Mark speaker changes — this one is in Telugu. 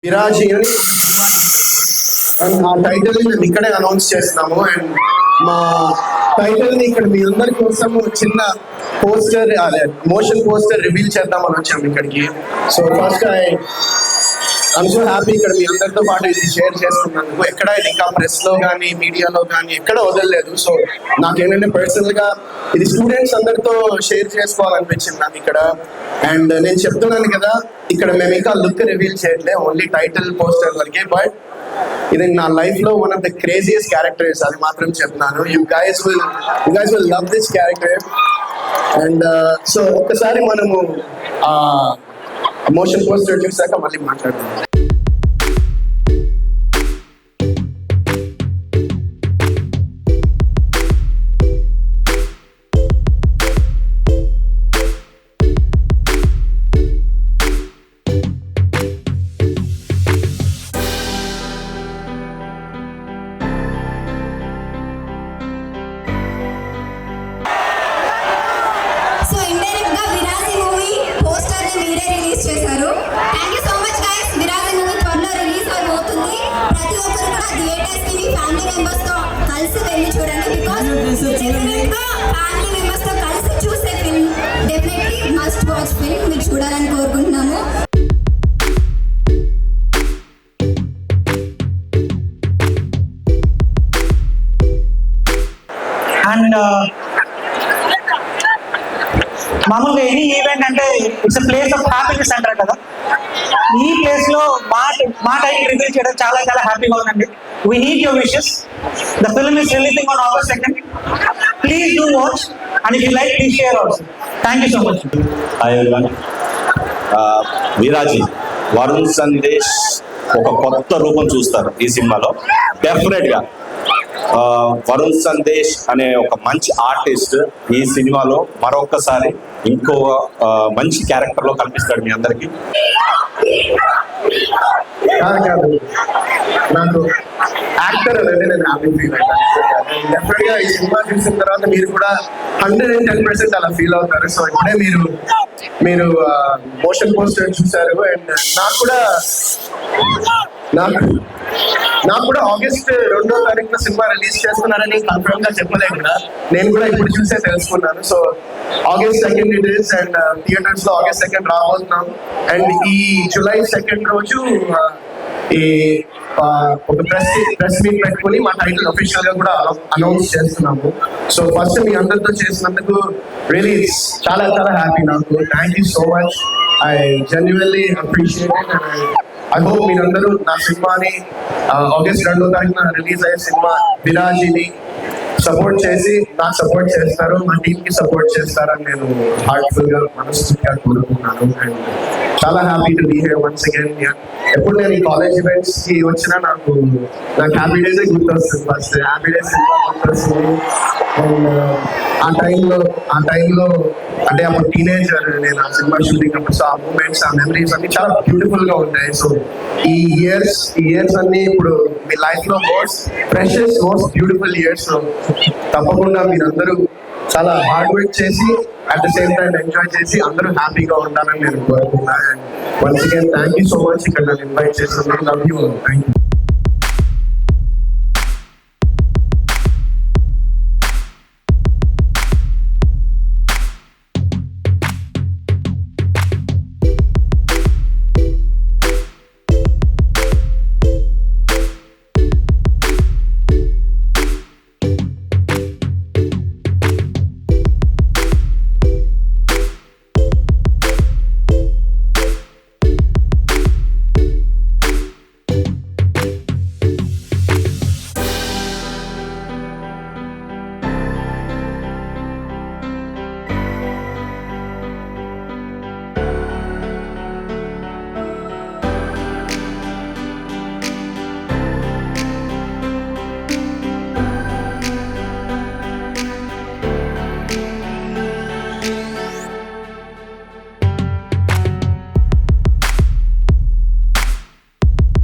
Speaker 1: విరాజి అండ్ ఆ టైటిల్ ని మేము ఇక్కడే అనౌన్స్ చేస్తున్నాము. అండ్ మా టైటిల్ ని ఇక్కడ మీ అందరి కోసం చిన్న పోస్టర్ అదే మోషన్ పోస్టర్ రివీల్ చేద్దామని వచ్చాము ఇక్కడికి. So first I'm so happy ఇక్కడ మీ అందరితో పాటు ఇది షేర్ చేసుకున్నందుకు. ఎక్కడ ఇది ఇంకా ప్రెస్ లో కానీ మీడియాలో కానీ ఎక్కడ వదలలేదు. సో నాకేంటంటే పర్సనల్ గా ఇది స్టూడెంట్స్ అందరితో షేర్ చేసుకోవాలనిపించింది నాకు ఇక్కడ. అండ్ నేను చెప్తున్నాను కదా, ఇక్కడ మేము ఇంకా లుక్ రివీల్ చేయట్లేదు, ఓన్లీ టైటిల్ పోస్టర్ వరకే. బట్ ఇది నా లైఫ్ లో one of the craziest characters, అది మాత్రం చెప్తున్నాను. You guys will love this character. And so ఒక్కసారి మనము మోషన్ పోస్టర్ చూసాక మళ్ళీ మాట్లాడదాం.
Speaker 2: చూడాలని కోరుకుంటున్నాము.
Speaker 3: అండ్ మామూలుగా ఎనీ ఈవెంట్ అంటే ఇట్స్ ప్లేస్ ఆఫ్ హ్యాపీనెస్ అంటారు కదా. ఈ ప్లేస్ లో మా టైం రివీల్ చేయడం చాలా చాలా హ్యాపీగా ఉందండి. We need your wishes. The film is releasing on August 2nd. Please do watch and if you like please share also. Thank you so much.
Speaker 4: Hi everyone. Viraaji Varun Sandesh ఒక కొత్త రూపం చూస్తారు ఈ సినిమాలో. డెఫినెట్ గా వరుణ్ సందేశ్ అనే ఒక మంచి ఆర్టిస్ట్ ఈ సినిమాలో మరొకసారి ఇంకో మంచి క్యారెక్టర్ లో కనిపిస్తాడు మీ అందరికి.
Speaker 1: నాకు యాక్టర్ అనేది నేను హ్యాపీ ఫీల్ అవుతాను. డెఫినెట్ గా ఈ సినిమా చూసిన తర్వాత మీరు కూడా 110% అలా ఫీల్ అవుతారు. సో ఇప్పుడే మీరు మోషన్ పోస్టర్ చూసారు. అండ్ నాకు కూడా August 2వ తారీఖున సినిమా రిలీజ్ చేస్తున్నారని కన్ఫర్మ్ గా చెప్పలేదు కూడా. నేను కూడా ఇప్పుడు చూసే తెలుసుకున్నాను. So August 2nd it is. And theatres లో August 2nd రాబోతున్నాం. అండ్ ఈ July 2nd రోజు ఈ ఒక ప్రెస్ మీట్ పెట్టుకుని మా టైటిల్ అఫీషియల్ గా కూడా అనౌన్స్ చేస్తున్నాము. సో ఫస్ట్ మీ అందరితో చేసినందుకు రియలీ చాలా చాలా హ్యాపీ నాకు. Thank you so much. I genuinely appreciate it. And I hope మీరందరూ నా సినిమాని August 2వ తారీఖున రిలీజ్ అయ్యే సినిమా విరాజిని సపోర్ట్ చేసి నాకు సపోర్ట్ చేస్తారు, మా టీమ్ కి సపోర్ట్ చేస్తారని నేను హార్ట్ఫుల్ గా మనస్ఫూర్తిగా కోరుకుంటున్నాను. అండ్ చాలా happy to be here once again. ఎప్పుడు నేను ఈ కాలేజ్ ఈవెంట్స్ కి వచ్చినా నాకు హ్యాపీ డేస్ గుర్తొస్తుంది. ఫస్ట్ హ్యాపీ డేస్ గుర్తొస్తుంది. అండ్ ఆ టైంలో అంటే అప్పుడు టీనేజర్ నేను ఆ సినిమా షూటింగ్ అప్పుడు. సో ఆ మూమెంట్స్, ఆ మెమరీస్ అన్ని చాలా బ్యూటిఫుల్ గా ఉంటాయి. సో ఈ ఇయర్స్ అన్ని ఇప్పుడు మీ లైఫ్ లో most precious, most beautiful years. తప్పకుండా మీరందరూ చాలా హార్డ్ వర్క్ చేసి at the same time enjoy చేసి అందరూ హ్యాపీగా ఉండాలని నేను కోరుకుంటున్నాను. And once again thank you so much ఇక్కడ నన్ను ఇన్వైట్ చేసినందుకు. Love you. Thank you.